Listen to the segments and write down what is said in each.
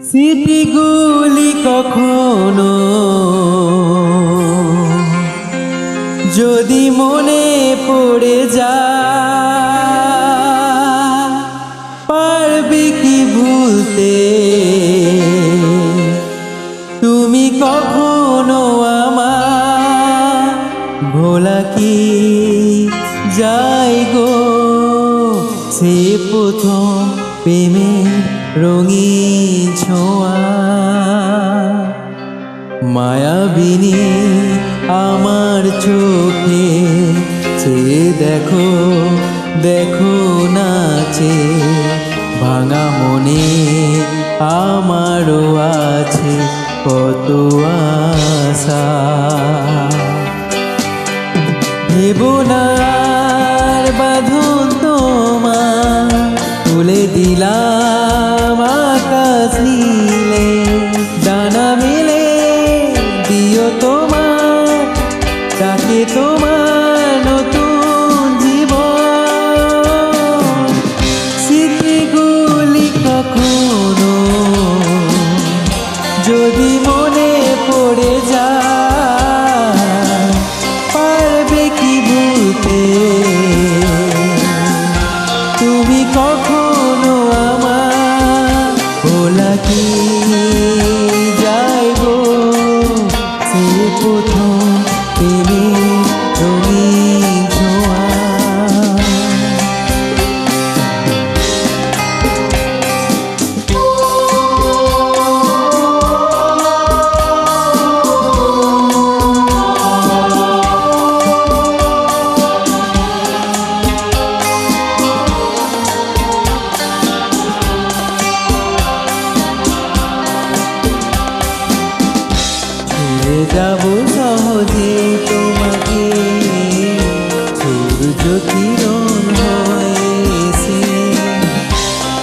স্মৃতিগুলি কখনো যদি মনে পড়ে যায়, পারবে কি ভুলতে তুমি কখনো আমার? ভোলা কি যায় গো সে প্রথম প্রেমের রঙিন ছোঁয়া? মায়াবিনী আমার চোখে চেয়ে দেখো, দেখো নাচে ভাঙা মনে আমারও আছে কত আশা। জীবনার বাঁধন তোমার তুলে দিলাম আকাশ নীলে, ডানা মেলে দিও তোমার ডাকে তোমার নতুন জীবন। স্মৃতিগুলি কখনো যদি মনে পড়ে যায়, পারবে কি ভুলতে তুমি কখনো আমার? ভোলা কি যায় গো সে প্রথম প্রেমের রঙিন ছোঁয়া? যাব সহজে তোমাকে সূর্য কিরণ হয়েছে,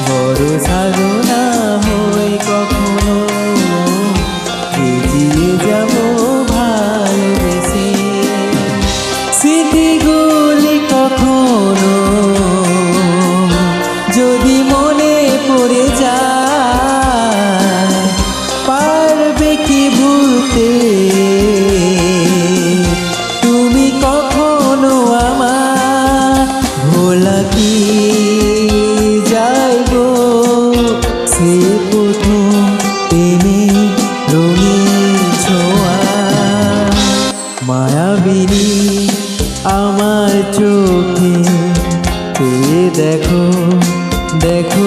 বড় সাধনা হয়ে কখনো এগিয়ে যাব ভালোবেসে। স্মৃতিগুলি কখনো যদি মনে পড়ে যায়, পারবে কি ভুলতে তুমি কখনো আমার? ভোলা কি যায় গো সে প্রথম প্রেমের রঙিন ছোঁয়া? মায়াবিনী আমার চোখে চেয়ে দেখো, দেখো